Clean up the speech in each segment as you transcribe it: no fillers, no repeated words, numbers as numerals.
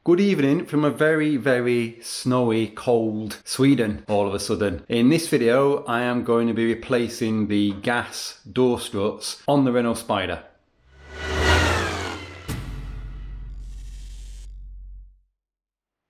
Good evening from a very, very snowy, cold Sweden all of a sudden. In this video, I am going to be replacing the gas door struts on the Renault Spider.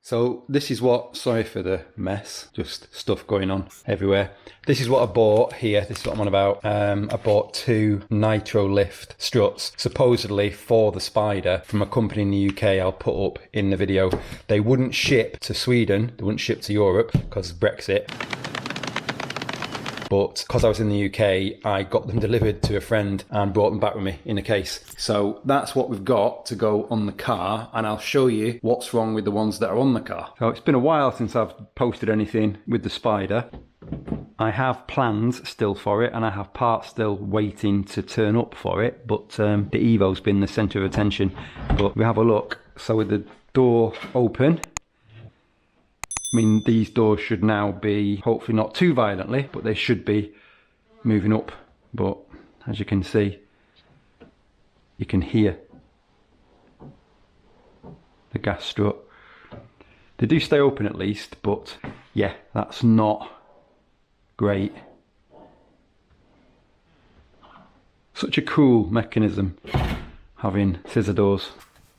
So this is what, sorry for the mess, just stuff going on everywhere. This is what I bought here, this is what I'm on about. I bought two nitro lift struts, supposedly for the Spider, from a company in the UK I'll put up in the video. They wouldn't ship to Sweden, they wouldn't ship to Europe because of Brexit. But because I was in the UK, I got them delivered to a friend and brought them back with me in a case. So that's what we've got to go on the car, and I'll show you what's wrong with the ones that are on the car. So it's been a while since I've posted anything with the Spider. I have plans still for it, and I have parts still waiting to turn up for it, but the Evo's been the centre of attention. But we have a look. So with the door open, I mean, these doors should now be, hopefully not too violently, but they should be moving up. But as you can see, you can hear the gas strut. They do stay open at least, but yeah, that's not great. Such a cool mechanism, having scissor doors.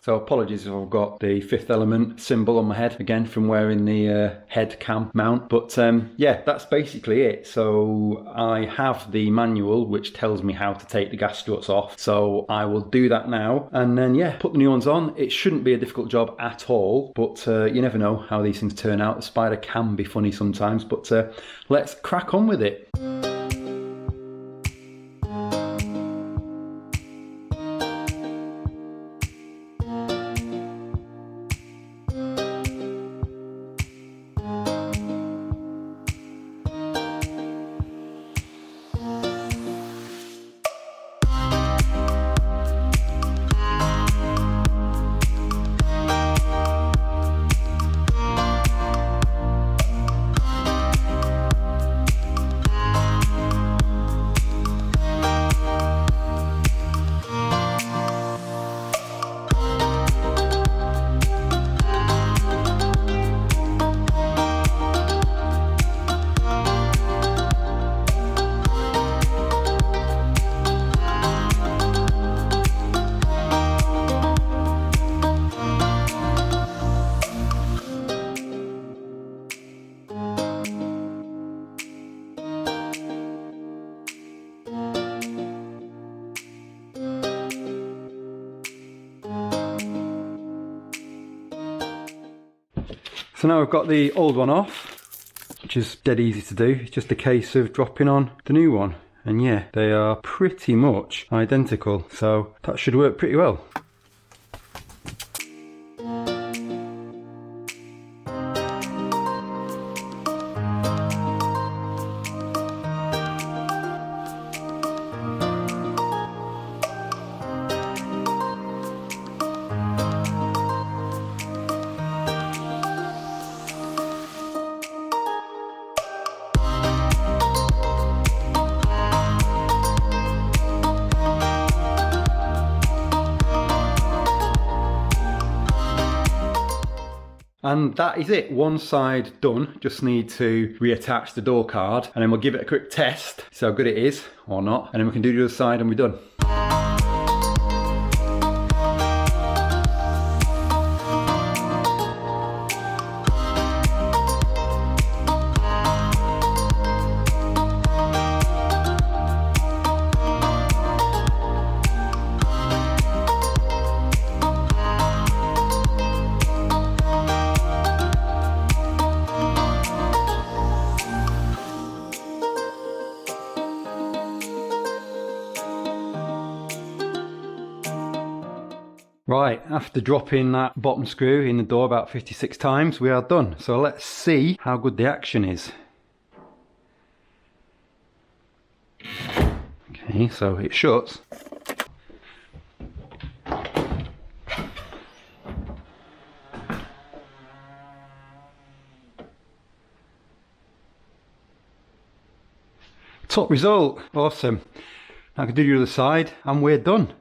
So apologies if I've got the Fifth Element symbol on my head again from wearing the head cam mount, but yeah, that's basically it. So I have the manual which tells me how to take the gas struts off, so I will do that now, and then yeah, put the new ones on. It shouldn't be a difficult job at all, but you never know how these things turn out. The Spider can be funny sometimes, but let's crack on with it. So now we've got the old one off, which is dead easy to do. It's just a case of dropping on the new one. And yeah, they are pretty much identical, so that should work pretty well. And that is it, one side done. Just need to reattach the door card, and then we'll give it a quick test, see how good it is or not, and then we can do the other side and we're done. Right, after dropping that bottom screw in the door about 56 times, we are done. So let's see how good the action is. Okay, so it shuts. Top result, awesome. Now I can do the other side and we're done.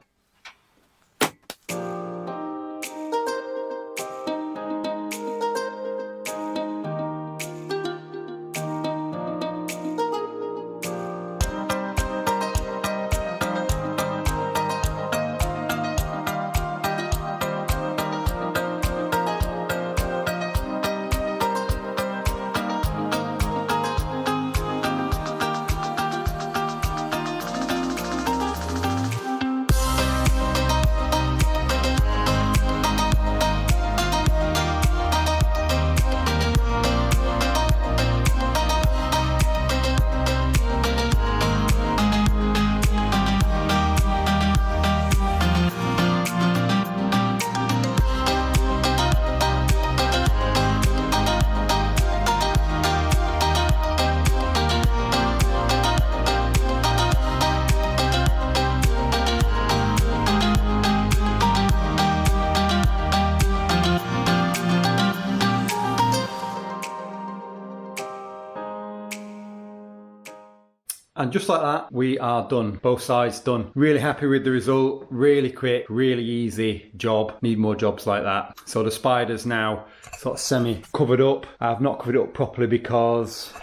And just like that, we are done. Both sides done. Really happy with the result. Really quick, really easy job. Need more jobs like that. So the spider's now sort of semi-covered up. I've not covered it up properly because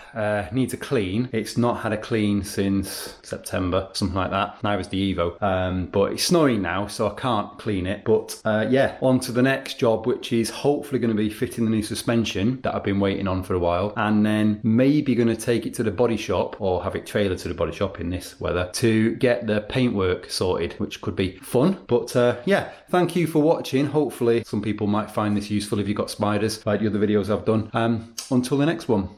needs a clean. It's not had a clean since September, something like that. Now it's the Evo. But it's snowing now, so I can't clean it. But yeah, on to the next job, which is hopefully going to be fitting the new suspension that I've been waiting on for a while. And then maybe going to take it to the body shop or have it trailered to the body shop in this weather to get the paintwork sorted, which could be fun. But yeah, thank you for watching. Hopefully some people might find this useful if you've got spiders like the other videos I've done. Until the next one.